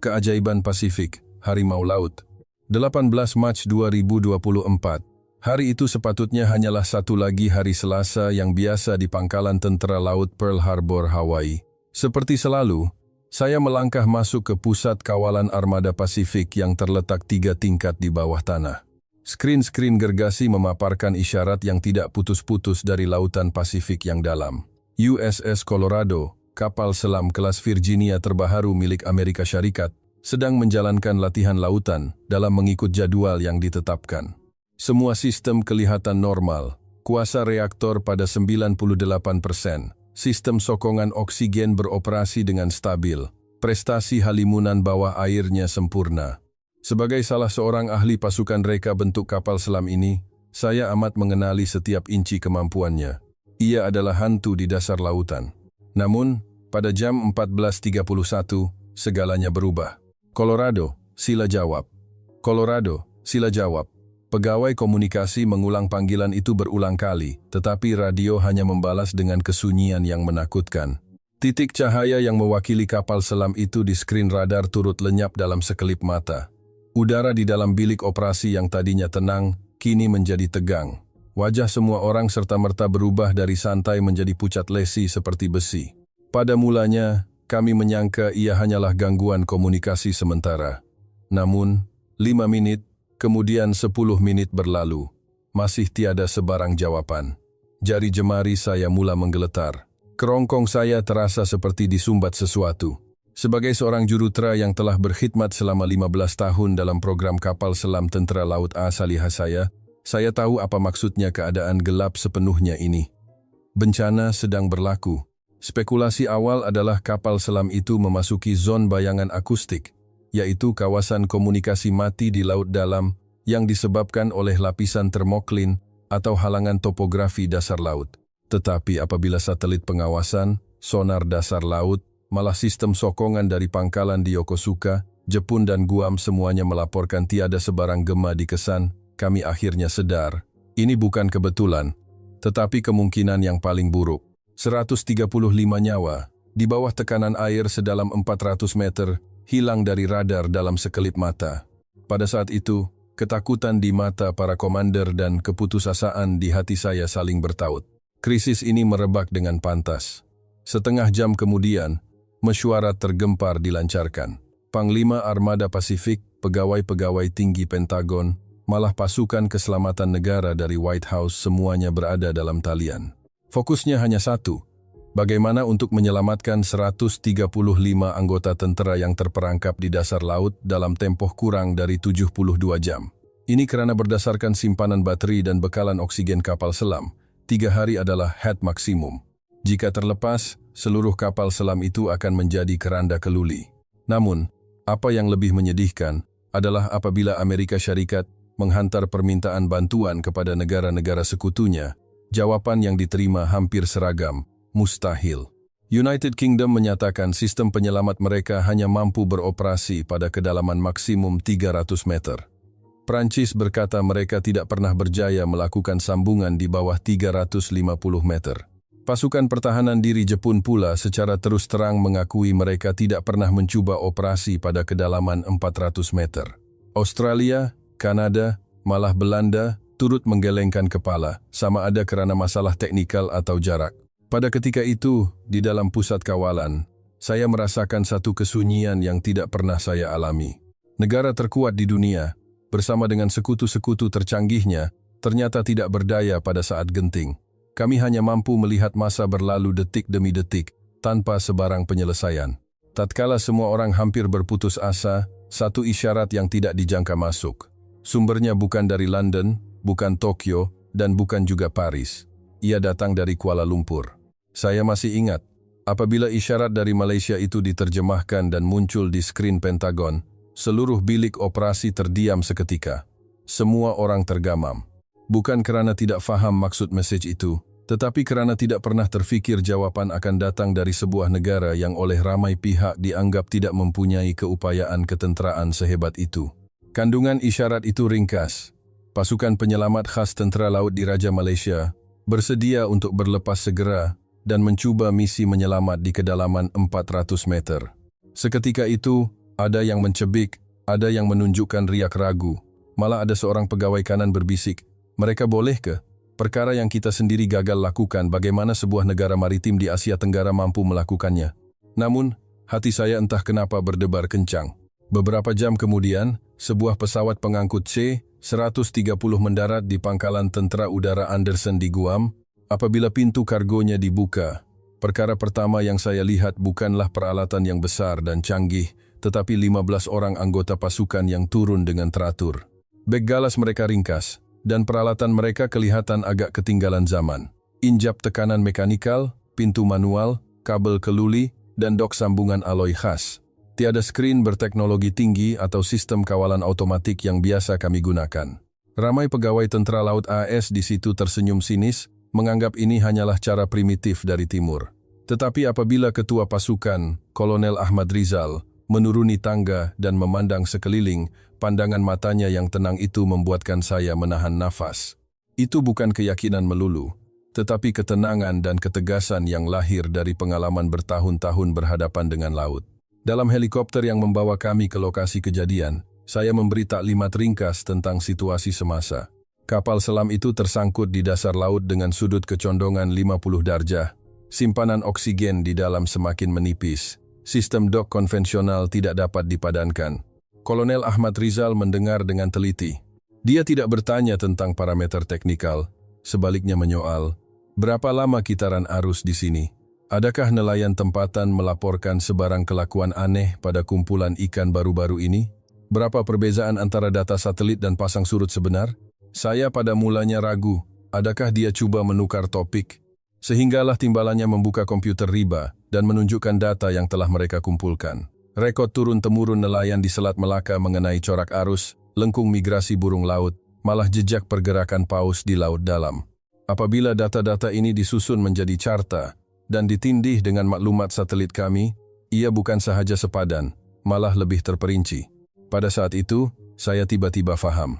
Keajaiban Pasifik, Harimau Laut. 18 Mac 2024. Hari itu sepatutnya hanyalah satu lagi hari Selasa yang biasa di pangkalan tentara laut Pearl Harbor, Hawaii. Seperti selalu, saya melangkah masuk ke pusat kawalan armada Pasifik yang terletak 3 tingkat di bawah tanah. Skrin-skrin gergasi memaparkan isyarat yang tidak putus-putus dari lautan Pasifik yang dalam. USS Colorado, kapal selam kelas Virginia terbaru milik Amerika Syarikat, sedang menjalankan latihan lautan dalam mengikut jadwal yang ditetapkan. Semua sistem kelihatan normal, kuasa reaktor pada 98%, sistem sokongan oksigen beroperasi dengan stabil, prestasi halimunan bawah airnya sempurna. Sebagai salah seorang ahli pasukan reka bentuk kapal selam ini, saya amat mengenali setiap inci kemampuannya. Ia adalah hantu di dasar lautan. Namun, pada jam 14.31, segalanya berubah. Colorado, sila jawab. Colorado, sila jawab. Pegawai komunikasi mengulang panggilan itu berulang kali, tetapi radio hanya membalas dengan kesunyian yang menakutkan. Titik cahaya yang mewakili kapal selam itu di skrin radar turut lenyap dalam sekelip mata. Udara di dalam bilik operasi yang tadinya tenang, kini menjadi tegang. Wajah semua orang serta-merta berubah dari santai menjadi pucat lesi seperti besi. Pada mulanya, kami menyangka ia hanyalah gangguan komunikasi sementara. Namun, 5 menit, kemudian 10 menit berlalu. Masih tiada sebarang jawaban. Jari jemari saya mula menggeletar. Kerongkong saya terasa seperti disumbat sesuatu. Sebagai seorang jurutera yang telah berkhidmat selama 15 tahun dalam program kapal selam Tentara Laut Asaliha saya tahu apa maksudnya keadaan gelap sepenuhnya ini. Bencana sedang berlaku. Spekulasi awal adalah kapal selam itu memasuki zon bayangan akustik, yaitu kawasan komunikasi mati di laut dalam yang disebabkan oleh lapisan termoklin atau halangan topografi dasar laut. Tetapi apabila satelit pengawasan, sonar dasar laut, malah sistem sokongan dari pangkalan di Yokosuka, Jepun dan Guam semuanya melaporkan tiada sebarang gema di kesan, kami akhirnya sedar. Ini bukan kebetulan, tetapi kemungkinan yang paling buruk. 135 nyawa, di bawah tekanan air sedalam 400 meter, hilang dari radar dalam sekelip mata. Pada saat itu, ketakutan di mata para komander dan keputusasaan di hati saya saling bertaut. Krisis ini merebak dengan pantas. Setengah jam kemudian, mesyuarat tergempar dilancarkan. Panglima Armada Pasifik, pegawai-pegawai tinggi Pentagon, malah pasukan keselamatan negara dari White House semuanya berada dalam talian. Fokusnya hanya satu, bagaimana untuk menyelamatkan 135 anggota tentara yang terperangkap di dasar laut dalam tempoh kurang dari 72 jam. Ini karena berdasarkan simpanan bateri dan bekalan oksigen kapal selam, 3 hari adalah head maksimum. Jika terlepas, seluruh kapal selam itu akan menjadi keranda keluli. Namun, apa yang lebih menyedihkan adalah apabila Amerika Syarikat menghantar permintaan bantuan kepada negara-negara sekutunya, jawaban yang diterima hampir seragam, mustahil. United Kingdom menyatakan sistem penyelamat mereka hanya mampu beroperasi pada kedalaman maksimum 300 meter. Prancis berkata mereka tidak pernah berjaya melakukan sambungan di bawah 350 meter. Pasukan pertahanan diri Jepun pula secara terus terang mengakui mereka tidak pernah mencoba operasi pada kedalaman 400 meter. Australia, Kanada, malah Belanda turut menggelengkan kepala, sama ada kerana masalah teknikal atau jarak. Pada ketika itu, di dalam pusat kawalan, saya merasakan satu kesunyian yang tidak pernah saya alami. Negara terkuat di dunia, bersama dengan sekutu-sekutu tercanggihnya, ternyata tidak berdaya pada saat genting. Kami hanya mampu melihat masa berlalu detik demi detik, tanpa sebarang penyelesaian. Tatkala semua orang hampir berputus asa, satu isyarat yang tidak dijangka masuk. Sumbernya bukan dari London, bukan Tokyo, dan bukan juga Paris. Ia datang dari Kuala Lumpur. Saya masih ingat, apabila isyarat dari Malaysia itu diterjemahkan dan muncul di skrin Pentagon, seluruh bilik operasi terdiam seketika. Semua orang tergamam. Bukan kerana tidak faham maksud mesej itu, tetapi kerana tidak pernah terfikir jawaban akan datang dari sebuah negara yang oleh ramai pihak dianggap tidak mempunyai keupayaan ketenteraan sehebat itu. Kandungan isyarat itu ringkas. Pasukan penyelamat khas Tentera Laut Diraja Malaysia bersedia untuk berlepas segera dan mencuba misi menyelamat di kedalaman 400 meter. Seketika itu, Ada yang mencebik, ada yang menunjukkan riak ragu. Malah ada seorang pegawai kanan berbisik, "Mereka boleh ke? Perkara yang kita sendiri gagal lakukan, bagaimana sebuah negara maritim di Asia Tenggara mampu melakukannya?" Namun, hati saya entah kenapa berdebar kencang. Beberapa jam kemudian, sebuah pesawat pengangkut C-130 mendarat di pangkalan tentara udara Andersen di Guam. Apabila pintu kargonya dibuka, perkara pertama yang saya lihat bukanlah peralatan yang besar dan canggih, tetapi 15 orang anggota pasukan yang turun dengan teratur. Beg galas mereka ringkas, dan peralatan mereka kelihatan agak ketinggalan zaman. Injap tekanan mekanikal, pintu manual, kabel keluli, dan dok sambungan aloi khas. Tiada skrin berteknologi tinggi atau sistem kawalan otomatik yang biasa kami gunakan. Ramai pegawai tentara laut AS di situ tersenyum sinis, menganggap ini hanyalah cara primitif dari timur. Tetapi apabila ketua pasukan, Kolonel Ahmad Rizal, menuruni tangga dan memandang sekeliling, pandangan matanya yang tenang itu membuatkan saya menahan nafas. Itu bukan keyakinan melulu, tetapi ketenangan dan ketegasan yang lahir dari pengalaman bertahun-tahun berhadapan dengan laut. Dalam helikopter yang membawa kami ke lokasi kejadian, saya memberi taklimat ringkas tentang situasi semasa. Kapal selam itu tersangkut di dasar laut dengan sudut kecondongan 50 darjah. Simpanan oksigen di dalam semakin menipis. Sistem dok konvensional tidak dapat dipadankan. Kolonel Ahmad Rizal mendengar dengan teliti. Dia tidak bertanya tentang parameter teknikal, sebaliknya menyoal, "Berapa lama kitaran arus di sini? Adakah nelayan tempatan melaporkan sebarang kelakuan aneh pada kumpulan ikan baru-baru ini? Berapa perbezaan antara data satelit dan pasang surut sebenar?" Saya pada mulanya ragu, adakah dia coba menukar topik? Sehinggalah timbalannya membuka komputer riba dan menunjukkan data yang telah mereka kumpulkan. Rekod turun-temurun nelayan di Selat Melaka mengenai corak arus, lengkung migrasi burung laut, malah jejak pergerakan paus di laut dalam. Apabila data-data ini disusun menjadi carta dan ditindih dengan maklumat satelit kami, ia bukan sahaja sepadan, malah lebih terperinci. Pada saat itu, saya tiba-tiba faham.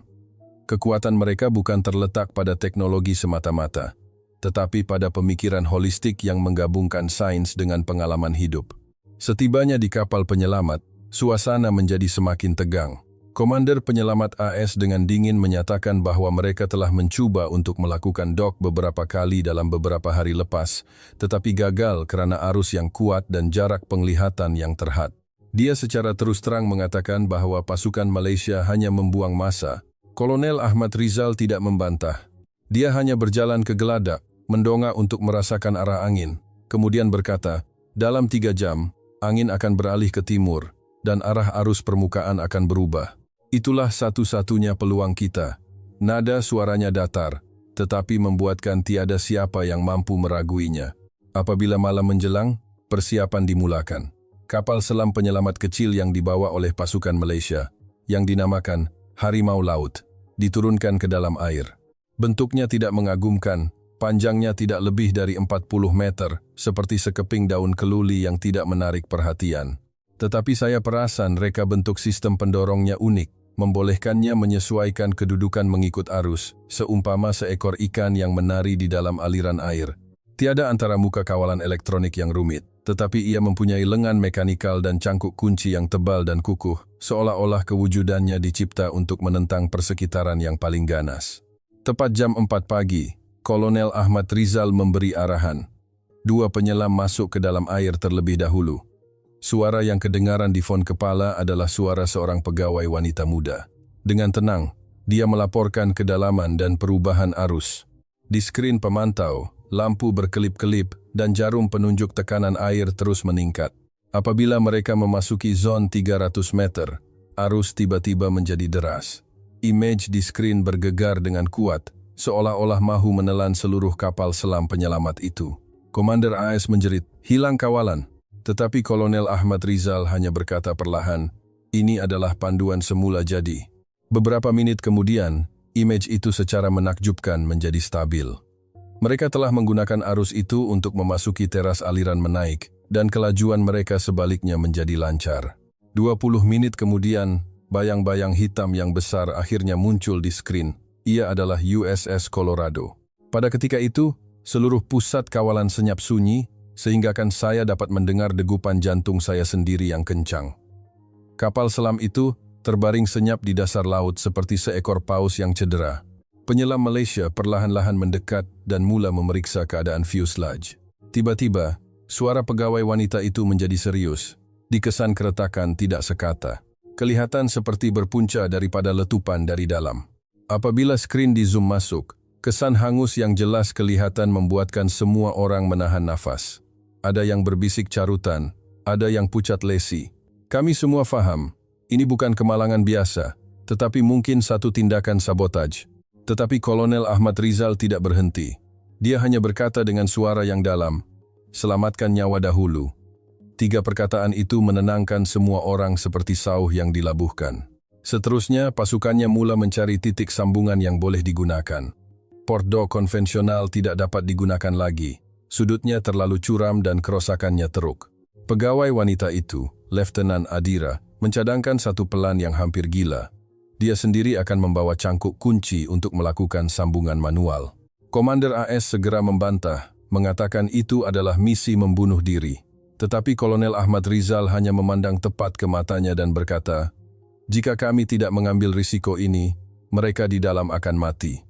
Kekuatan mereka bukan terletak pada teknologi semata-mata, tetapi pada pemikiran holistik yang menggabungkan sains dengan pengalaman hidup. Setibanya di kapal penyelamat, suasana menjadi semakin tegang. Komander penyelamat AS dengan dingin menyatakan bahwa mereka telah mencoba untuk melakukan dok beberapa kali dalam beberapa hari lepas, tetapi gagal karena arus yang kuat dan jarak penglihatan yang terhad. Dia secara terus terang mengatakan bahwa pasukan Malaysia hanya membuang masa. Kolonel Ahmad Rizal tidak membantah. Dia hanya berjalan ke geladak, mendongak untuk merasakan arah angin, kemudian berkata, "Dalam 3 jam, angin akan beralih ke timur, dan arah arus permukaan akan berubah. Itulah satu-satunya peluang kita." Nada suaranya datar, tetapi membuatkan tiada siapa yang mampu meraguinya. Apabila malam menjelang, persiapan dimulakan. Kapal selam penyelamat kecil yang dibawa oleh pasukan Malaysia, yang dinamakan Harimau Laut, diturunkan ke dalam air. Bentuknya tidak mengagumkan, panjangnya tidak lebih dari 40 meter, seperti sekeping daun keluli yang tidak menarik perhatian. Tetapi saya perasan reka bentuk sistem pendorongnya unik, membolehkannya menyesuaikan kedudukan mengikut arus, seumpama seekor ikan yang menari di dalam aliran air. Tiada antara muka kawalan elektronik yang rumit, tetapi ia mempunyai lengan mekanikal dan cangkuk kunci yang tebal dan kukuh, seolah-olah kewujudannya dicipta untuk menentang persekitaran yang paling ganas. Tepat jam 4 pagi, Kolonel Ahmad Rizal memberi arahan. 2 penyelam masuk ke dalam air terlebih dahulu. Suara yang kedengaran di fon kepala adalah suara seorang pegawai wanita muda. Dengan tenang, dia melaporkan kedalaman dan perubahan arus. Di skrin pemantau, lampu berkelip-kelip dan jarum penunjuk tekanan air terus meningkat. Apabila mereka memasuki zon 300 meter, arus tiba-tiba menjadi deras. Image di skrin bergegar dengan kuat, seolah-olah mahu menelan seluruh kapal selam penyelamat itu. Komander AS menjerit, "Hilang kawalan." Tetapi Kolonel Ahmad Rizal hanya berkata perlahan, "Ini adalah panduan semula jadi." Beberapa menit kemudian, image itu secara menakjubkan menjadi stabil. Mereka telah menggunakan arus itu untuk memasuki teras aliran menaik, dan kelajuan mereka sebaliknya menjadi lancar. 20 menit kemudian, bayang-bayang hitam yang besar akhirnya muncul di skrin. Ia adalah USS Colorado. Pada ketika itu, seluruh pusat kawalan senyap sunyi, sehingga kan saya dapat mendengar degupan jantung saya sendiri yang kencang. Kapal selam itu terbaring senyap di dasar laut seperti seekor paus yang cedera. Penyelam Malaysia perlahan-lahan mendekat dan mula memeriksa keadaan fuselage. Tiba-tiba, suara pegawai wanita itu menjadi serius. Dikesan keretakan tidak sekata. Kelihatan seperti berpunca daripada letupan dari dalam. Apabila skrin di zoom masuk, kesan hangus yang jelas kelihatan membuatkan semua orang menahan nafas. Ada yang berbisik carutan, ada yang pucat lesi. Kami semua faham, ini bukan kemalangan biasa, tetapi mungkin satu tindakan sabotaj. Tetapi Kolonel Ahmad Rizal tidak berhenti. Dia hanya berkata dengan suara yang dalam, "Selamatkan nyawa dahulu." 3 perkataan itu menenangkan semua orang seperti sauh yang dilabuhkan. Seterusnya, pasukannya mula mencari titik sambungan yang boleh digunakan. Port Dock konvensional tidak dapat digunakan lagi. Sudutnya terlalu curam dan kerosakannya teruk. Pegawai wanita itu, Letnan Adira, mencadangkan satu pelan yang hampir gila. Dia sendiri akan membawa cangkuk kunci untuk melakukan sambungan manual. Komander AS segera membantah, mengatakan itu adalah misi membunuh diri. Tetapi Kolonel Ahmad Rizal hanya memandang tepat ke matanya dan berkata, "Jika kami tidak mengambil risiko ini, mereka di dalam akan mati.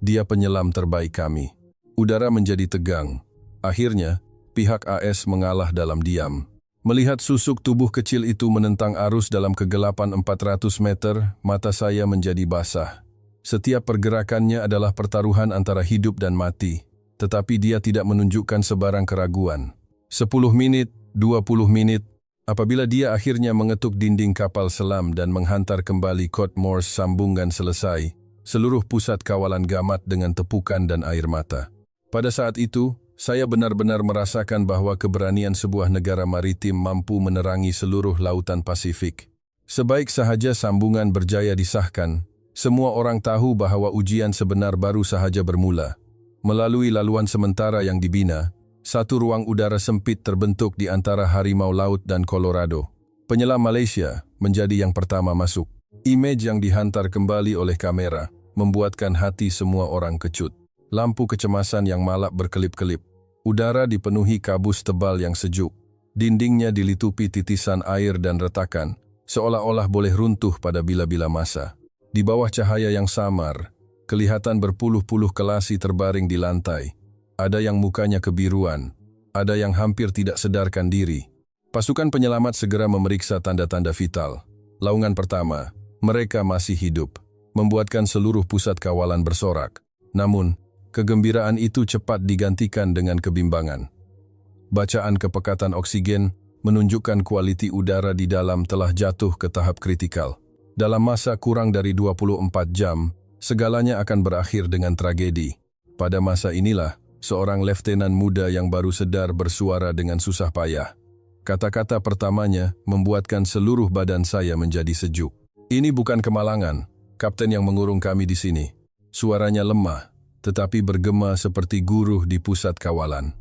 Dia penyelam terbaik kami." Udara menjadi tegang. Akhirnya, pihak AS mengalah dalam diam. Melihat susuk tubuh kecil itu menentang arus dalam kegelapan 400 meter, mata saya menjadi basah. Setiap pergerakannya adalah pertaruhan antara hidup dan mati, tetapi dia tidak menunjukkan sebarang keraguan. 10 menit, 20 menit, apabila dia akhirnya mengetuk dinding kapal selam dan menghantar kembali kod Morse sambungan selesai, seluruh pusat kawalan gamat dengan tepukan dan air mata. Pada saat itu, saya benar-benar merasakan bahwa keberanian sebuah negara maritim mampu menerangi seluruh lautan Pasifik. Sebaik sahaja sambungan berjaya disahkan, semua orang tahu bahwa ujian sebenar baru sahaja bermula. Melalui laluan sementara yang dibina, satu ruang udara sempit terbentuk di antara harimau laut dan Colorado. Penyelam Malaysia menjadi yang pertama masuk. Image yang dihantar kembali oleh kamera membuatkan hati semua orang kecut. Lampu kecemasan yang malap berkelip-kelip. Udara dipenuhi kabus tebal yang sejuk. Dindingnya dilitupi titisan air dan retakan, seolah-olah boleh runtuh pada bila-bila masa. Di bawah cahaya yang samar, kelihatan berpuluh-puluh kelasi terbaring di lantai. Ada yang mukanya kebiruan, ada yang hampir tidak sadarkan diri. Pasukan penyelamat segera memeriksa tanda-tanda vital. Laungan pertama, mereka masih hidup, membuatkan seluruh pusat kawalan bersorak. Namun, kegembiraan itu cepat digantikan dengan kebimbangan. Bacaan kepekatan oksigen menunjukkan kualiti udara di dalam telah jatuh ke tahap kritikal. Dalam masa kurang dari 24 jam, segalanya akan berakhir dengan tragedi. Pada masa inilah, seorang letnan muda yang baru sedar bersuara dengan susah payah. Kata-kata pertamanya membuatkan seluruh badan saya menjadi sejuk. "Ini bukan kemalangan, kapten yang mengurung kami di sini." Suaranya lemah, tetapi bergema seperti guruh di pusat kawalan.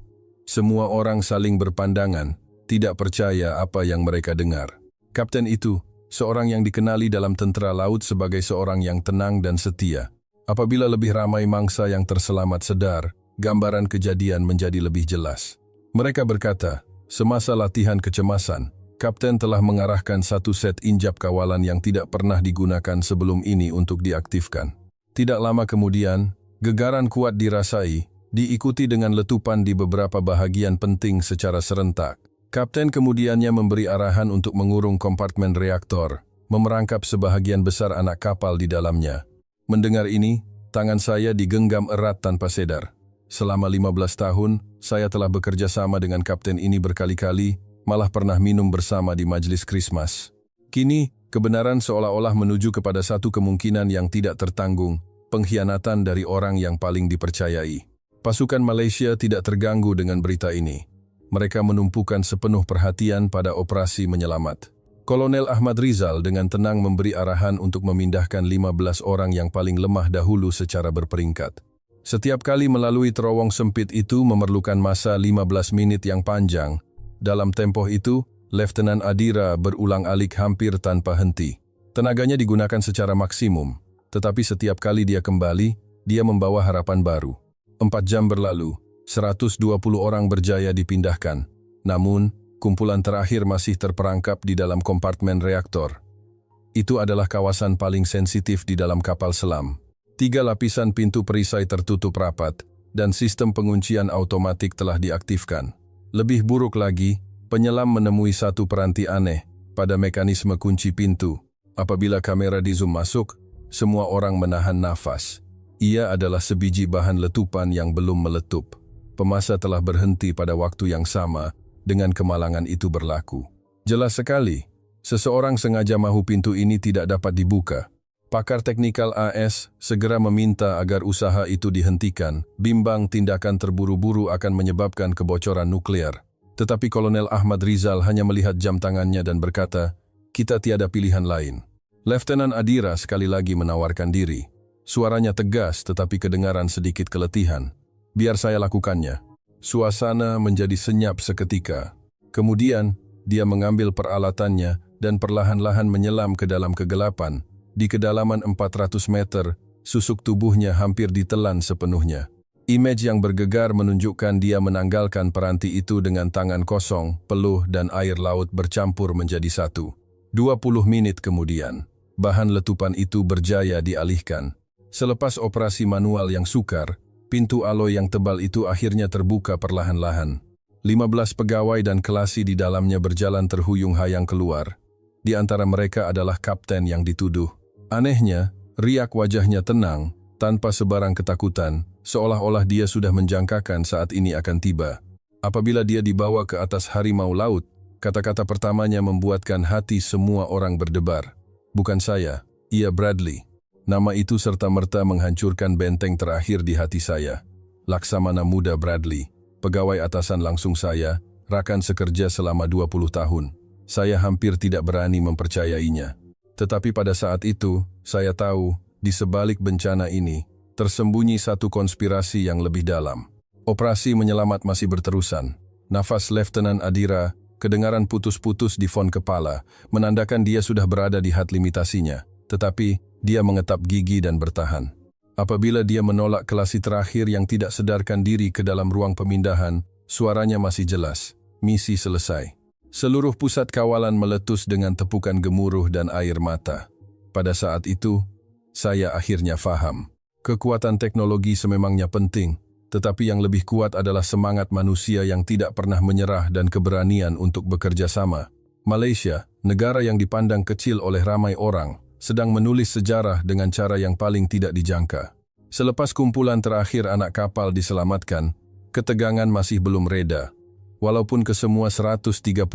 Semua orang saling berpandangan, tidak percaya apa yang mereka dengar. Kapten itu, seorang yang dikenali dalam tentera laut sebagai seorang yang tenang dan setia. Apabila lebih ramai mangsa yang terselamat sedar, gambaran kejadian menjadi lebih jelas. Mereka berkata, semasa latihan kecemasan, Kapten telah mengarahkan satu set injap kawalan yang tidak pernah digunakan sebelum ini untuk diaktifkan. Tidak lama kemudian, gegaran kuat dirasai, diikuti dengan letupan di beberapa bahagian penting secara serentak. Kapten kemudiannya memberi arahan untuk mengurung kompartemen reaktor, memerangkap sebahagian besar anak kapal di dalamnya. Mendengar ini, tangan saya digenggam erat tanpa sedar. Selama 15 tahun, saya telah bekerja sama dengan kapten ini berkali-kali, malah pernah minum bersama di majelis Krismas. Kini, kebenaran seolah-olah menuju kepada satu kemungkinan yang tidak tertanggung, pengkhianatan dari orang yang paling dipercayai. Pasukan Malaysia tidak terganggu dengan berita ini. Mereka menumpukan sepenuh perhatian pada operasi menyelamat. Kolonel Ahmad Rizal dengan tenang memberi arahan untuk memindahkan 15 orang yang paling lemah dahulu secara berperingkat. Setiap kali melalui terowong sempit itu memerlukan masa 15 menit yang panjang. Dalam tempoh itu, Letnan Adira berulang-alik hampir tanpa henti. Tenaganya digunakan secara maksimum, tetapi setiap kali dia kembali, dia membawa harapan baru. 4 jam berlalu, 120 orang berjaya dipindahkan. Namun, kumpulan terakhir masih terperangkap di dalam kompartemen reaktor. Itu adalah kawasan paling sensitif di dalam kapal selam. 3 lapisan pintu perisai tertutup rapat, dan sistem penguncian automatik telah diaktifkan. Lebih buruk lagi, penyelam menemui satu peranti aneh pada mekanisme kunci pintu. Apabila kamera di zoom masuk, semua orang menahan nafas. Ia adalah sebiji bahan letupan yang belum meletup. Pemasa telah berhenti pada waktu yang sama dengan kemalangan itu berlaku. Jelas sekali, seseorang sengaja mahu pintu ini tidak dapat dibuka. Pakar teknikal AS segera meminta agar usaha itu dihentikan, bimbang tindakan terburu-buru akan menyebabkan kebocoran nuklir. Tetapi Kolonel Ahmad Rizal hanya melihat jam tangannya dan berkata, "Kita tiada pilihan lain." Letnan Adira sekali lagi menawarkan diri. Suaranya tegas tetapi kedengaran sedikit keletihan. "Biar saya lakukannya." Suasana menjadi senyap seketika. Kemudian, dia mengambil peralatannya dan perlahan-lahan menyelam ke dalam kegelapan. Di kedalaman 400 meter, susuk tubuhnya hampir ditelan sepenuhnya. Image yang bergegar menunjukkan dia menanggalkan peranti itu dengan tangan kosong, peluh dan air laut bercampur menjadi satu. 20 menit kemudian, bahan letupan itu berjaya dialihkan. Selepas operasi manual yang sukar, pintu aloi yang tebal itu akhirnya terbuka perlahan-lahan. 15 pegawai dan kelasi di dalamnya berjalan terhuyung-hayang keluar. Di antara mereka adalah kapten yang dituduh. Anehnya, riak wajahnya tenang, tanpa sebarang ketakutan, seolah-olah dia sudah menjangkakan saat ini akan tiba. Apabila dia dibawa ke atas harimau laut, kata-kata pertamanya membuatkan hati semua orang berdebar. "Bukan saya, ia Bradley." Nama itu serta-merta menghancurkan benteng terakhir di hati saya. Laksamana muda Bradley, pegawai atasan langsung saya, rakan sekerja selama 20 tahun. Saya hampir tidak berani mempercayainya. Tetapi pada saat itu, saya tahu, di sebalik bencana ini, tersembunyi satu konspirasi yang lebih dalam. Operasi menyelamat masih berterusan. Nafas Letnan Adira kedengaran putus-putus di fon kepala, menandakan dia sudah berada di had limitasinya. Tetapi, dia mengetap gigi dan bertahan. Apabila dia menolak kelasi terakhir yang tidak sedarkan diri ke dalam ruang pemindahan, suaranya masih jelas. Misi selesai. Seluruh pusat kawalan meletus dengan tepukan gemuruh dan air mata. Pada saat itu, saya akhirnya faham. Kekuatan teknologi sememangnya penting, tetapi yang lebih kuat adalah semangat manusia yang tidak pernah menyerah dan keberanian untuk bekerja sama. Malaysia, negara yang dipandang kecil oleh ramai orang, sedang menulis sejarah dengan cara yang paling tidak dijangka. Selepas kumpulan terakhir anak kapal diselamatkan, ketegangan masih belum reda. Walaupun kesemua 135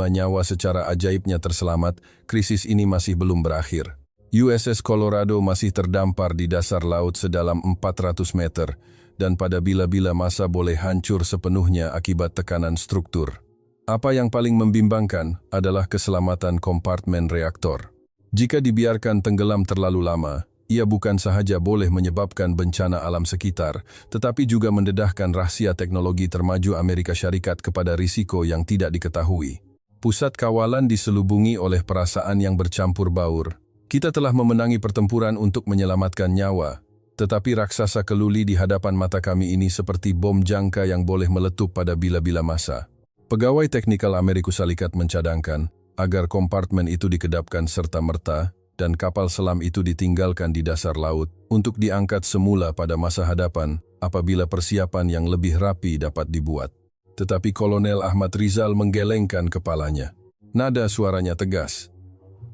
nyawa secara ajaibnya terselamat, krisis ini masih belum berakhir. USS Colorado masih terdampar di dasar laut sedalam 400 meter, dan pada bila-bila masa boleh hancur sepenuhnya akibat tekanan struktur. Apa yang paling membimbangkan adalah keselamatan kompartemen reaktor. Jika dibiarkan tenggelam terlalu lama, ia bukan sahaja boleh menyebabkan bencana alam sekitar, tetapi juga mendedahkan rahasia teknologi termaju Amerika Syarikat kepada risiko yang tidak diketahui. Pusat kawalan diselubungi oleh perasaan yang bercampur baur. Kita telah memenangi pertempuran untuk menyelamatkan nyawa, tetapi raksasa keluli di hadapan mata kami ini seperti bom jangka yang boleh meletup pada bila-bila masa. Pegawai teknikal Amerika Serikat mencadangkan agar kompartemen itu dikedapkan serta-merta dan kapal selam itu ditinggalkan di dasar laut untuk diangkat semula pada masa hadapan apabila persiapan yang lebih rapi dapat dibuat. Tetapi Kolonel Ahmad Rizal menggelengkan kepalanya. Nada suaranya tegas.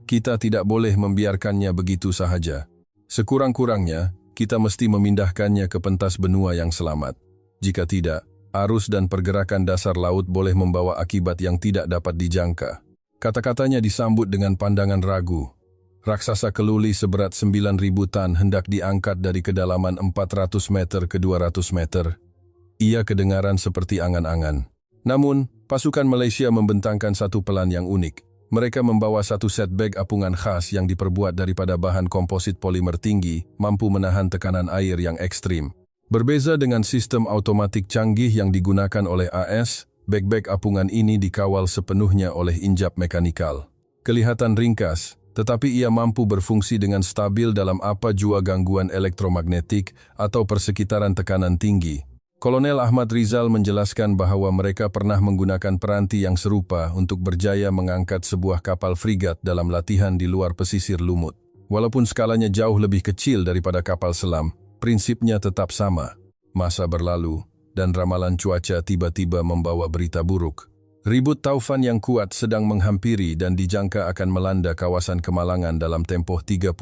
"Kita tidak boleh membiarkannya begitu sahaja. Sekurang-kurangnya, kita mesti memindahkannya ke pentas benua yang selamat. Jika tidak, arus dan pergerakan dasar laut boleh membawa akibat yang tidak dapat dijangka." Kata-katanya disambut dengan pandangan ragu. Raksasa keluli seberat 9.000 tan hendak diangkat dari kedalaman 400 meter ke 200 meter. Ia kedengaran seperti angan-angan. Namun, pasukan Malaysia membentangkan satu pelan yang unik. Mereka membawa satu set bag apungan khas yang diperbuat daripada bahan komposit polimer tinggi, mampu menahan tekanan air yang ekstrim. Berbeza dengan sistem automatik canggih yang digunakan oleh AS, bag-bag apungan ini dikawal sepenuhnya oleh injap mekanikal. Kelihatan ringkas, tetapi ia mampu berfungsi dengan stabil dalam apa jua gangguan elektromagnetik atau persekitaran tekanan tinggi. Kolonel Ahmad Rizal menjelaskan bahwa mereka pernah menggunakan peranti yang serupa untuk berjaya mengangkat sebuah kapal frigat dalam latihan di luar pesisir Lumut. Walaupun skalanya jauh lebih kecil daripada kapal selam, prinsipnya tetap sama. Masa berlalu, dan ramalan cuaca tiba-tiba membawa berita buruk. Ribut taufan yang kuat sedang menghampiri dan dijangka akan melanda kawasan Kemalangan dalam tempoh 36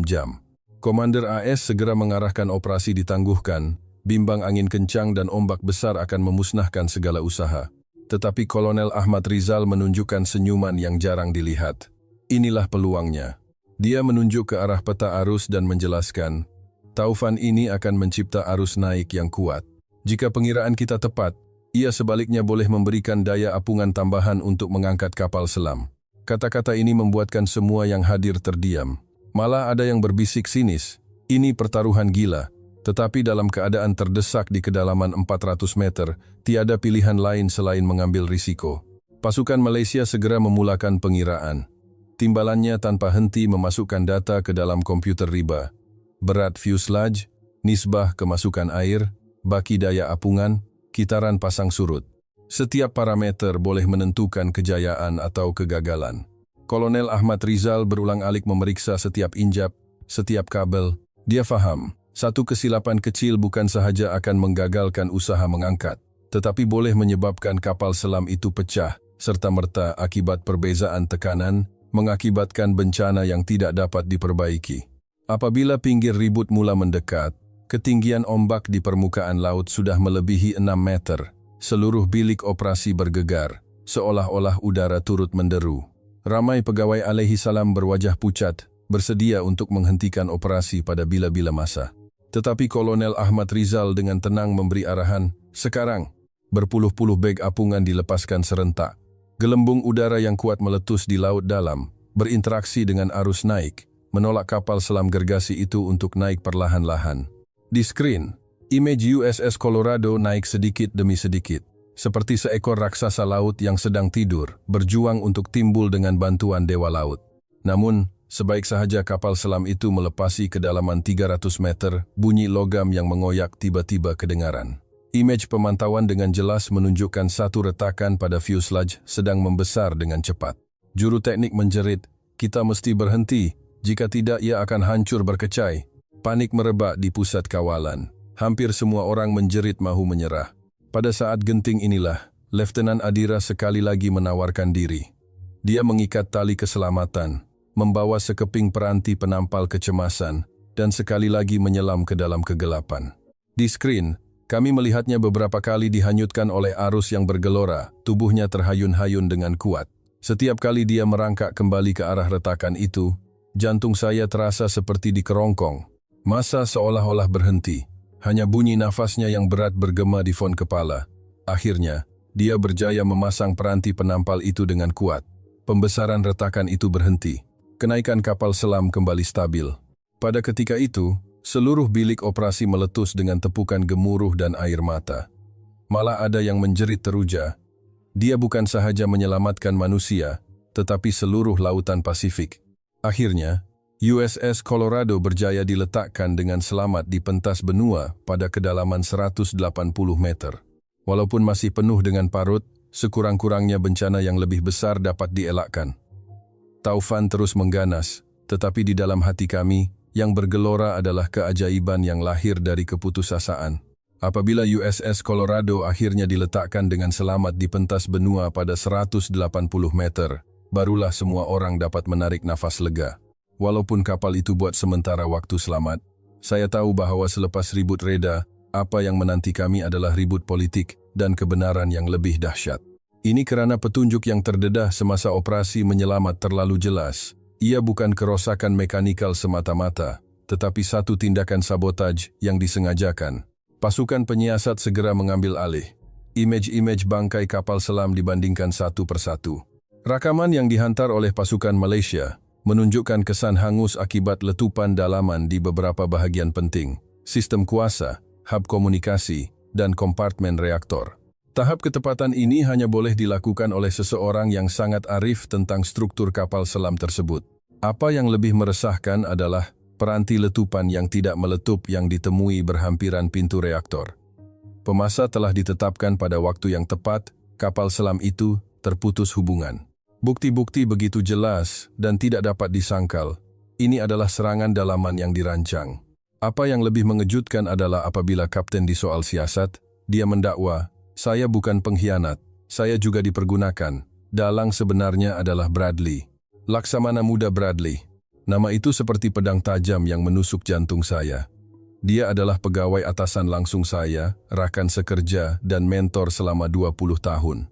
jam. Komander AS segera mengarahkan operasi ditangguhkan. Bimbang angin kencang dan ombak besar akan memusnahkan segala usaha. Tetapi Kolonel Ahmad Rizal menunjukkan senyuman yang jarang dilihat. Inilah peluangnya. Dia menunjuk ke arah peta arus dan menjelaskan, taufan ini akan mencipta arus naik yang kuat. Jika pengiraan kita tepat, ia sebaliknya boleh memberikan daya apungan tambahan untuk mengangkat kapal selam. Kata-kata ini membuatkan semua yang hadir terdiam. Malah ada yang berbisik sinis, ini pertaruhan gila. Tetapi dalam keadaan terdesak di kedalaman 400 meter, tiada pilihan lain selain mengambil risiko. Pasukan Malaysia segera memulakan pengiraan. Timbalannya tanpa henti memasukkan data ke dalam komputer riba. Berat fuselage, nisbah kemasukan air, baki daya apungan, kitaran pasang surut. Setiap parameter boleh menentukan kejayaan atau kegagalan. Kolonel Ahmad Rizal berulang-alik memeriksa setiap injap, setiap kabel. Dia faham. Satu kesilapan kecil bukan sahaja akan menggagalkan usaha mengangkat, tetapi boleh menyebabkan kapal selam itu pecah, serta-merta akibat perbezaan tekanan, mengakibatkan bencana yang tidak dapat diperbaiki. Apabila pinggir ribut mula mendekat, ketinggian ombak di permukaan laut sudah melebihi 6 meter. Seluruh bilik operasi bergegar, seolah-olah udara turut menderu. Ramai pegawai alaihi salam berwajah pucat, bersedia untuk menghentikan operasi pada bila-bila masa. Tetapi Kolonel Ahmad Rizal dengan tenang memberi arahan, sekarang, berpuluh-puluh beg apungan dilepaskan serentak. Gelembung udara yang kuat meletus di laut dalam, berinteraksi dengan arus naik, menolak kapal selam gergasi itu untuk naik perlahan-lahan. Di skrin, image USS Colorado naik sedikit demi sedikit, seperti seekor raksasa laut yang sedang tidur, berjuang untuk timbul dengan bantuan Dewa Laut. Namun, sebaik sahaja kapal selam itu melepasi kedalaman 300 meter, bunyi logam yang mengoyak tiba-tiba kedengaran. Image pemantauan dengan jelas menunjukkan satu retakan pada fuselage sedang membesar dengan cepat. Juru teknik menjerit, kita mesti berhenti, jika tidak ia akan hancur berkecai. Panik merebak di pusat kawalan. Hampir semua orang menjerit mahu menyerah. Pada saat genting inilah, Letnan Adira sekali lagi menawarkan diri. Dia mengikat tali keselamatan, membawa sekeping peranti penampal kecemasan, dan sekali lagi menyelam ke dalam kegelapan. Di skrin, kami melihatnya beberapa kali dihanyutkan oleh arus yang bergelora, tubuhnya terhayun-hayun dengan kuat. Setiap kali dia merangkak kembali ke arah retakan itu, jantung saya terasa seperti dikerongkong. Masa seolah-olah berhenti, hanya bunyi nafasnya yang berat bergema di fon kepala. Akhirnya, dia berjaya memasang peranti penampal itu dengan kuat. Pembesaran retakan itu berhenti. Kenaikan kapal selam kembali stabil. Pada ketika itu, seluruh bilik operasi meletus dengan tepukan gemuruh dan air mata. Malah ada yang menjerit teruja. Dia bukan sahaja menyelamatkan manusia, tetapi seluruh lautan Pasifik. Akhirnya, USS Colorado berjaya diletakkan dengan selamat di pentas benua pada kedalaman 180 meter. Walaupun masih penuh dengan parut, sekurang-kurangnya bencana yang lebih besar dapat dielakkan. Taufan terus mengganas, tetapi di dalam hati kami, yang bergelora adalah keajaiban yang lahir dari keputusasaan. Apabila USS Colorado akhirnya diletakkan dengan selamat di pentas benua pada 180 meter, barulah semua orang dapat menarik nafas lega. Walaupun kapal itu buat sementara waktu selamat, saya tahu bahwa selepas ribut reda, apa yang menanti kami adalah ribut politik dan kebenaran yang lebih dahsyat. Ini kerana petunjuk yang terdedah semasa operasi menyelamat terlalu jelas. Ia bukan kerosakan mekanikal semata-mata, tetapi satu tindakan sabotaj yang disengajakan. Pasukan penyiasat segera mengambil alih. Image-image bangkai kapal selam dibandingkan satu persatu. Rakaman yang dihantar oleh pasukan Malaysia menunjukkan kesan hangus akibat letupan dalaman di beberapa bahagian penting, sistem kuasa, hub komunikasi, dan kompartemen reaktor. Tahap ketepatan ini hanya boleh dilakukan oleh seseorang yang sangat arif tentang struktur kapal selam tersebut. Apa yang lebih meresahkan adalah peranti letupan yang tidak meletup yang ditemui berhampiran pintu reaktor. Pemasa telah ditetapkan pada waktu yang tepat, kapal selam itu terputus hubungan. Bukti-bukti begitu jelas dan tidak dapat disangkal. Ini adalah serangan dalaman yang dirancang. Apa yang lebih mengejutkan adalah apabila kapten disoal siasat, dia mendakwa, "Saya bukan pengkhianat, saya juga dipergunakan." Dalang sebenarnya adalah Bradley. Laksamana Muda Bradley. Nama itu seperti pedang tajam yang menusuk jantung saya. Dia adalah pegawai atasan langsung saya, rakan sekerja, dan mentor selama 20 tahun.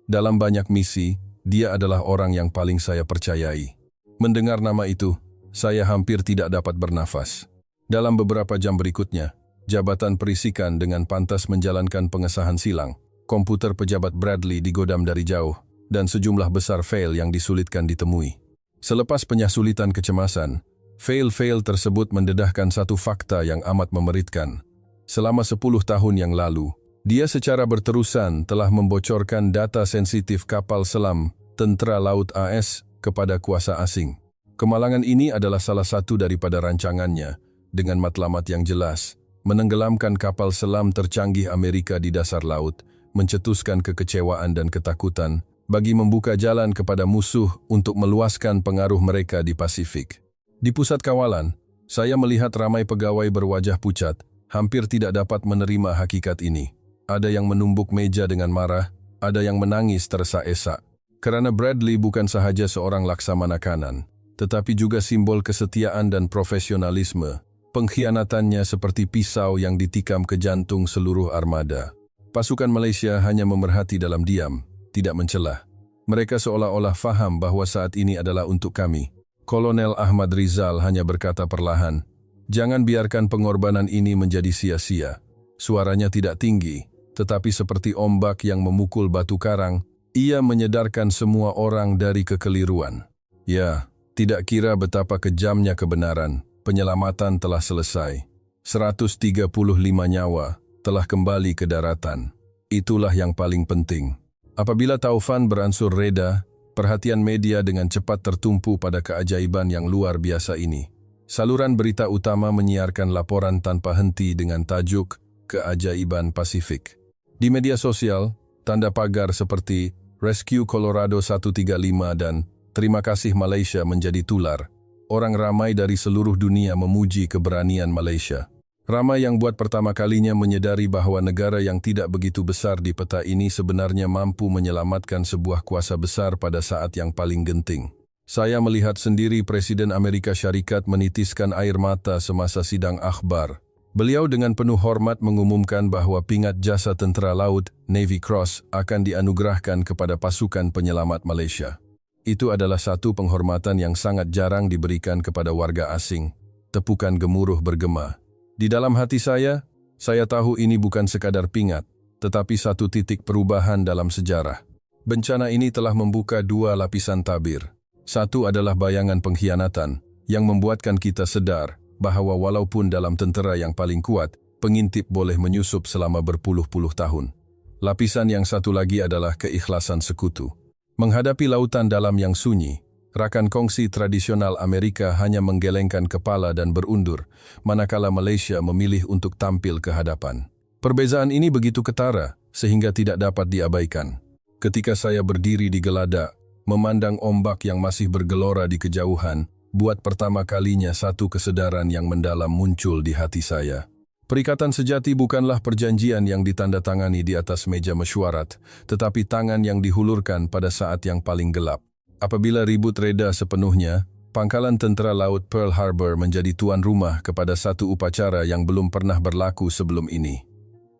Dalam banyak misi, dia adalah orang yang paling saya percayai. Mendengar nama itu, saya hampir tidak dapat bernafas. Dalam beberapa jam berikutnya, jabatan perisikan dengan pantas menjalankan pengesahan silang, komputer pejabat Bradley digodam dari jauh, dan sejumlah besar fail yang disulitkan ditemui. Selepas penyasulitan kecemasan, fail-fail tersebut mendedahkan satu fakta yang amat memeritkan. Selama 10 tahun yang lalu, dia secara berterusan telah membocorkan data sensitif kapal selam Tentara Laut AS kepada kuasa asing. Kemalangan ini adalah salah satu daripada rancangannya, dengan matlamat yang jelas, menenggelamkan kapal selam tercanggih Amerika di dasar laut, mencetuskan kekecewaan dan ketakutan, bagi membuka jalan kepada musuh untuk meluaskan pengaruh mereka di Pasifik. Di pusat kawalan, saya melihat ramai pegawai berwajah pucat, hampir tidak dapat menerima hakikat ini. Ada yang menumbuk meja dengan marah, ada yang menangis teresa-esa. Karena Bradley bukan sahaja seorang laksamana kanan, tetapi juga simbol kesetiaan dan profesionalisme. Pengkhianatannya seperti pisau yang ditikam ke jantung seluruh armada. Pasukan Malaysia hanya memerhati dalam diam, tidak mencela. Mereka seolah-olah faham bahwa saat ini adalah untuk kami. Kolonel Ahmad Rizal hanya berkata perlahan, "Jangan biarkan pengorbanan ini menjadi sia-sia." Suaranya tidak tinggi, tetapi seperti ombak yang memukul batu karang, ia menyedarkan semua orang dari kekeliruan. Ya, tidak kira betapa kejamnya kebenaran, penyelamatan telah selesai. 135 nyawa telah kembali ke daratan. Itulah yang paling penting. Apabila Taufan beransur reda, perhatian media dengan cepat tertumpu pada keajaiban yang luar biasa ini. Saluran berita utama menyiarkan laporan tanpa henti dengan tajuk Keajaiban Pasifik. Di media sosial, tanda pagar seperti Rescue Colorado 135 dan Terima kasih Malaysia menjadi tular. Orang ramai dari seluruh dunia memuji keberanian Malaysia. Ramai yang buat pertama kalinya menyadari bahwa negara yang tidak begitu besar di peta ini sebenarnya mampu menyelamatkan sebuah kuasa besar pada saat yang paling genting. Saya melihat sendiri Presiden Amerika Syarikat menitiskan air mata semasa sidang akhbar. Beliau dengan penuh hormat mengumumkan bahwa pingat jasa tentera laut, Navy Cross, akan dianugerahkan kepada pasukan penyelamat Malaysia. Itu adalah satu penghormatan yang sangat jarang diberikan kepada warga asing. Tepukan gemuruh bergema. Di dalam hati saya tahu ini bukan sekadar pingat, tetapi satu titik perubahan dalam sejarah. Bencana ini telah membuka dua lapisan tabir. Satu adalah bayangan pengkhianatan, yang membuatkan kita sadar bahwa walaupun dalam tentera yang paling kuat, pengintip boleh menyusup selama berpuluh-puluh tahun. Lapisan yang satu lagi adalah keikhlasan sekutu. Menghadapi lautan dalam yang sunyi, rakan kongsi tradisional Amerika hanya menggelengkan kepala dan berundur, manakala Malaysia memilih untuk tampil ke hadapan. Perbezaan ini begitu ketara, sehingga tidak dapat diabaikan. Ketika saya berdiri di geladak, memandang ombak yang masih bergelora di kejauhan, buat pertama kalinya satu kesadaran yang mendalam muncul di hati saya. Perikatan sejati bukanlah perjanjian yang ditandatangani di atas meja mesyuarat, tetapi tangan yang dihulurkan pada saat yang paling gelap. Apabila ribut reda sepenuhnya, Pangkalan Tentera Laut Pearl Harbor menjadi tuan rumah kepada satu upacara yang belum pernah berlaku sebelum ini.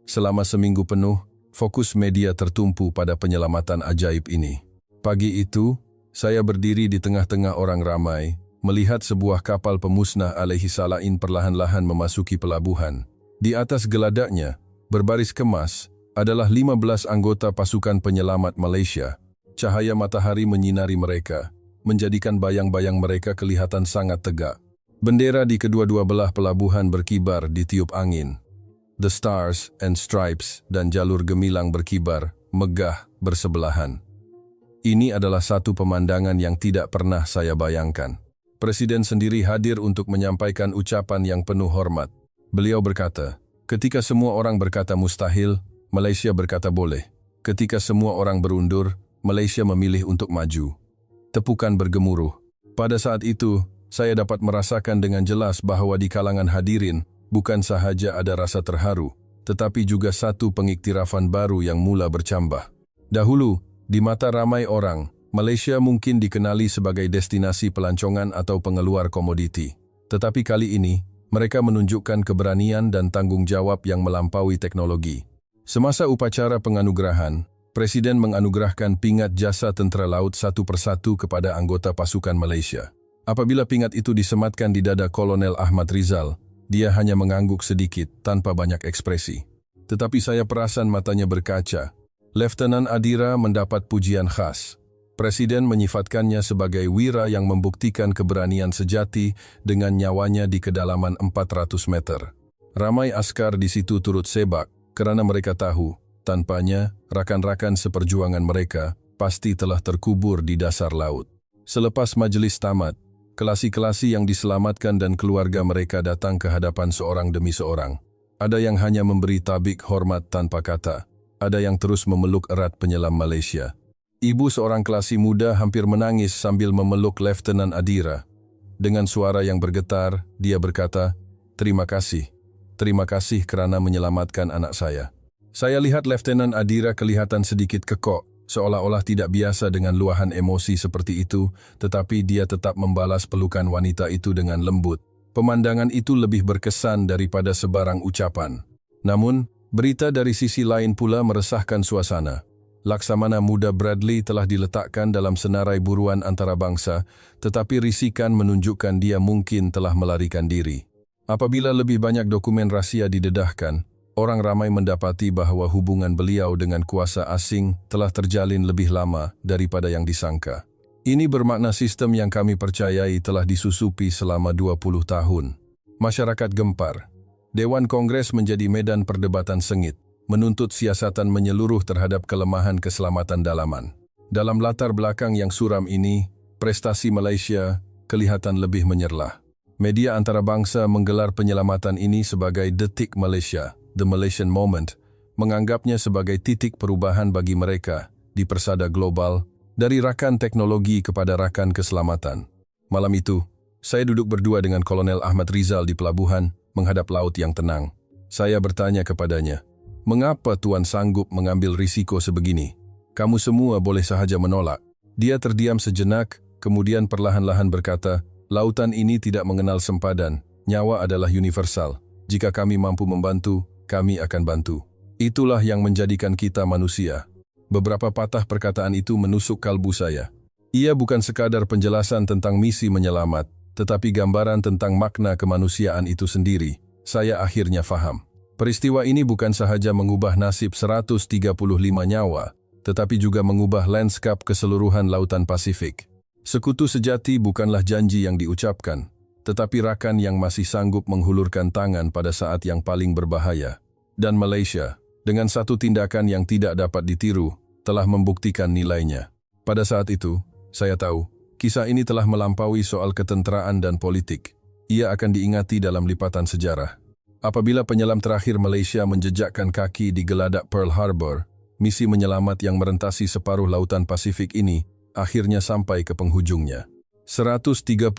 Selama seminggu penuh, fokus media tertumpu pada penyelamatan ajaib ini. Pagi itu, saya berdiri di tengah-tengah orang ramai, melihat sebuah kapal pemusnah alaihisalain perlahan-lahan memasuki pelabuhan. Di atas geladaknya, berbaris kemas, adalah 15 anggota pasukan penyelamat Malaysia. Cahaya matahari menyinari mereka, menjadikan bayang-bayang mereka kelihatan sangat tegak. Bendera di kedua-dua belah pelabuhan berkibar ditiup angin. The Stars and Stripes dan jalur gemilang berkibar, megah, bersebelahan. Ini adalah satu pemandangan yang tidak pernah saya bayangkan. Presiden sendiri hadir untuk menyampaikan ucapan yang penuh hormat. Beliau berkata, Ketika semua orang berkata mustahil, Malaysia berkata boleh. Ketika semua orang berundur, Malaysia memilih untuk maju. Tepukan bergemuruh. Pada saat itu, saya dapat merasakan dengan jelas bahwa di kalangan hadirin, bukan sahaja ada rasa terharu, tetapi juga satu pengiktirafan baru yang mula bercambah. Dahulu, di mata ramai orang, Malaysia mungkin dikenali sebagai destinasi pelancongan atau pengeluar komoditi. Tetapi kali ini, mereka menunjukkan keberanian dan tanggung jawab yang melampaui teknologi. Semasa upacara penganugerahan, Presiden menganugerahkan pingat jasa tentera laut satu persatu kepada anggota pasukan Malaysia. Apabila pingat itu disematkan di dada Kolonel Ahmad Rizal, dia hanya mengangguk sedikit tanpa banyak ekspresi. Tetapi saya perasan matanya berkaca. Letnan Adira mendapat pujian khas. Presiden menyifatkannya sebagai wira yang membuktikan keberanian sejati dengan nyawanya di kedalaman 400 meter. Ramai askar di situ turut sebak kerana mereka tahu, tanpanya rakan-rakan seperjuangan mereka pasti telah terkubur di dasar laut. Selepas majelis tamat, kelasi-kelasi yang diselamatkan dan keluarga mereka datang ke hadapan seorang demi seorang. Ada yang hanya memberi tabik hormat tanpa kata. Ada yang terus memeluk erat penyelam Malaysia. Ibu seorang kelasi muda hampir menangis sambil memeluk Letnan Adira. Dengan suara yang bergetar, dia berkata, "Terima kasih. Terima kasih kerana menyelamatkan anak saya." Saya lihat Letnan Adira kelihatan sedikit kekok, seolah-olah tidak biasa dengan luahan emosi seperti itu, tetapi dia tetap membalas pelukan wanita itu dengan lembut. Pemandangan itu lebih berkesan daripada sebarang ucapan. Namun, berita dari sisi lain pula meresahkan suasana. Laksamana muda Bradley telah diletakkan dalam senarai buruan antarabangsa, tetapi risikan menunjukkan dia mungkin telah melarikan diri. Apabila lebih banyak dokumen rahsia didedahkan, orang ramai mendapati bahwa hubungan beliau dengan kuasa asing telah terjalin lebih lama daripada yang disangka. Ini bermakna sistem yang kami percayai telah disusupi selama 20 tahun. Masyarakat gempar. Dewan Kongres menjadi medan perdebatan sengit, menuntut siasatan menyeluruh terhadap kelemahan keselamatan dalaman. Dalam latar belakang yang suram ini, prestasi Malaysia kelihatan lebih menyerlah. Media antarabangsa menggelar penyelamatan ini sebagai detik Malaysia, the Malaysian moment, menganggapnya sebagai titik perubahan bagi mereka di persada global, dari rakan teknologi kepada rakan keselamatan. Malam itu, saya duduk berdua dengan Kolonel Ahmad Rizal di pelabuhan, menghadap laut yang tenang. Saya bertanya kepadanya, "Mengapa Tuan sanggup mengambil risiko sebegini? Kamu semua boleh sahaja menolak." Dia terdiam sejenak, kemudian perlahan-lahan berkata, "Lautan ini tidak mengenal sempadan. Nyawa adalah universal. Jika kami mampu membantu, kami akan bantu. Itulah yang menjadikan kita manusia." Beberapa patah perkataan itu menusuk kalbu saya. Ia bukan sekadar penjelasan tentang misi menyelamat, tetapi gambaran tentang makna kemanusiaan itu sendiri. Saya akhirnya faham. Peristiwa ini bukan sahaja mengubah nasib 135 nyawa, tetapi juga mengubah lanskap keseluruhan Lautan Pasifik. Sekutu sejati bukanlah janji yang diucapkan, tetapi rakan yang masih sanggup menghulurkan tangan pada saat yang paling berbahaya. Dan Malaysia, dengan satu tindakan yang tidak dapat ditiru, telah membuktikan nilainya. Pada saat itu, saya tahu, kisah ini telah melampaui soal ketenteraan dan politik. Ia akan diingati dalam lipatan sejarah. Apabila penyelam terakhir Malaysia menjejakkan kaki di geladak Pearl Harbor, misi menyelamat yang merentasi separuh Lautan Pasifik ini akhirnya sampai ke penghujungnya. 135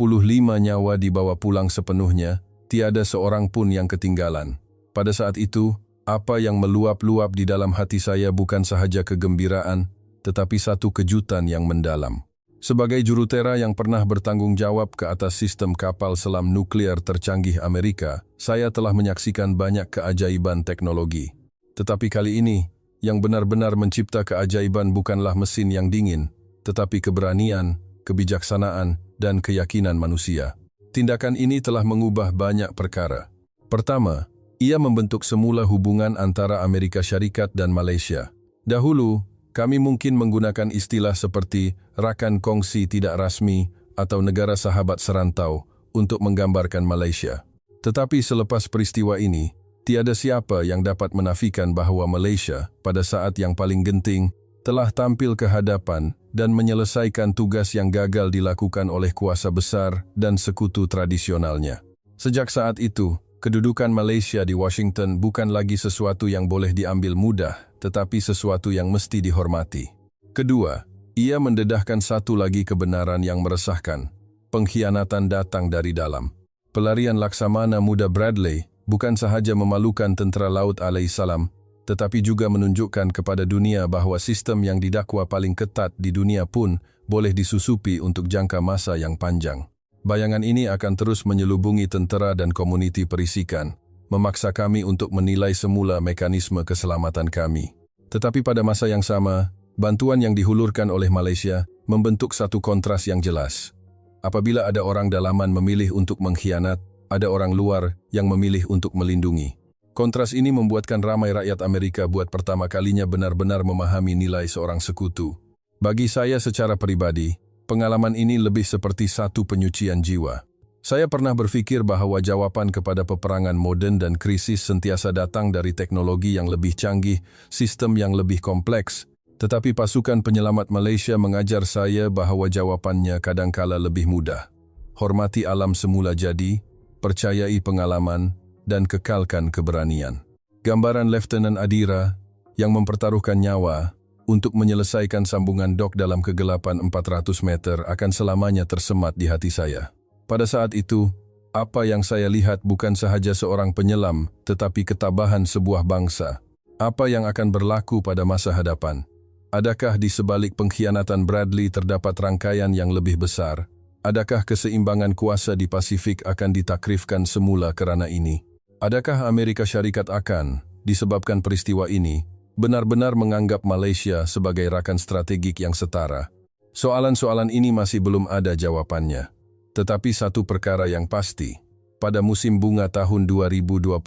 nyawa dibawa pulang sepenuhnya, tiada seorang pun yang ketinggalan. Pada saat itu, apa yang meluap-luap di dalam hati saya bukan sahaja kegembiraan, tetapi satu kejutan yang mendalam. Sebagai jurutera yang pernah bertanggung jawab ke atas sistem kapal selam nuklear tercanggih Amerika, saya telah menyaksikan banyak keajaiban teknologi. Tetapi kali ini, yang benar-benar mencipta keajaiban bukanlah mesin yang dingin, tetapi keberanian, kebijaksanaan, dan keyakinan manusia. Tindakan ini telah mengubah banyak perkara. Pertama, ia membentuk semula hubungan antara Amerika Syarikat dan Malaysia. Dahulu, kami mungkin menggunakan istilah seperti rakan kongsi tidak rasmi atau negara sahabat serantau untuk menggambarkan Malaysia. Tetapi selepas peristiwa ini, tiada siapa yang dapat menafikan bahawa Malaysia pada saat yang paling genting telah tampil ke hadapan dan menyelesaikan tugas yang gagal dilakukan oleh kuasa besar dan sekutu tradisionalnya. Sejak saat itu, Kedudukan Malaysia di Washington bukan lagi sesuatu yang boleh diambil mudah, tetapi sesuatu yang mesti dihormati. Kedua, ia mendedahkan satu lagi kebenaran yang meresahkan. Pengkhianatan datang dari dalam. Pelarian Laksamana Muda Bradley bukan sahaja memalukan tentera laut alaihissalam, tetapi juga menunjukkan kepada dunia bahwa sistem yang didakwa paling ketat di dunia pun boleh disusupi untuk jangka masa yang panjang. Bayangan ini akan terus menyelubungi tentera dan komuniti perisikan, memaksa kami untuk menilai semula mekanisme keselamatan kami. Tetapi pada masa yang sama, bantuan yang dihulurkan oleh Malaysia membentuk satu kontras yang jelas. Apabila ada orang dalaman memilih untuk mengkhianat, ada orang luar yang memilih untuk melindungi. Kontras ini membuatkan ramai rakyat Amerika buat pertama kalinya benar-benar memahami nilai seorang sekutu. Bagi saya secara pribadi, pengalaman ini lebih seperti satu penyucian jiwa. Saya pernah berpikir bahwa jawaban kepada peperangan moden dan krisis sentiasa datang dari teknologi yang lebih canggih, sistem yang lebih kompleks. Tetapi pasukan penyelamat Malaysia mengajar saya bahwa jawabannya kadangkala lebih mudah. Hormati alam semula jadi, percayai pengalaman, dan kekalkan keberanian. Gambaran Letnan Adira yang mempertaruhkan nyawa untuk menyelesaikan sambungan dok dalam kegelapan 400 meter akan selamanya tersemat di hati saya. Pada saat itu, apa yang saya lihat bukan sahaja seorang penyelam, tetapi ketabahan sebuah bangsa. Apa yang akan berlaku pada masa hadapan? Adakah di sebalik pengkhianatan Bradley terdapat rangkaian yang lebih besar? Adakah keseimbangan kuasa di Pasifik akan ditakrifkan semula kerana ini? Adakah Amerika Syarikat akan, disebabkan peristiwa ini, benar-benar menganggap Malaysia sebagai rakan strategik yang setara? Soalan-soalan ini masih belum ada jawabannya. Tetapi satu perkara yang pasti, pada musim bunga tahun 2024,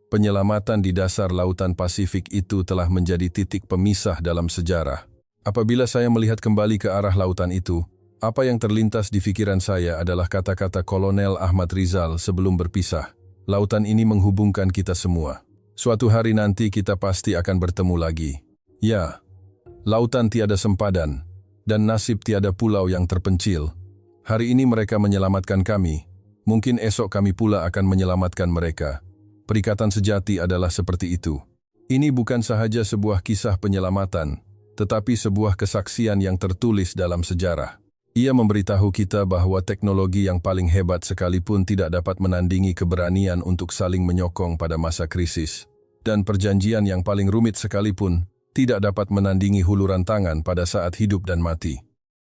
penyelamatan di dasar lautan Pasifik itu telah menjadi titik pemisah dalam sejarah. Apabila saya melihat kembali ke arah lautan itu, apa yang terlintas di pikiran saya adalah kata-kata Kolonel Ahmad Rizal sebelum berpisah. Lautan ini menghubungkan kita semua. Suatu hari nanti kita pasti akan bertemu lagi. Ya, lautan tiada sempadan, dan nasib tiada pulau yang terpencil. Hari ini mereka menyelamatkan kami, mungkin esok kami pula akan menyelamatkan mereka. Perikatan sejati adalah seperti itu. Ini bukan sahaja sebuah kisah penyelamatan, tetapi sebuah kesaksian yang tertulis dalam sejarah. Ia memberitahu kita bahwa teknologi yang paling hebat sekalipun tidak dapat menandingi keberanian untuk saling menyokong pada masa krisis. Dan perjanjian yang paling rumit sekalipun tidak dapat menandingi huluran tangan pada saat hidup dan mati.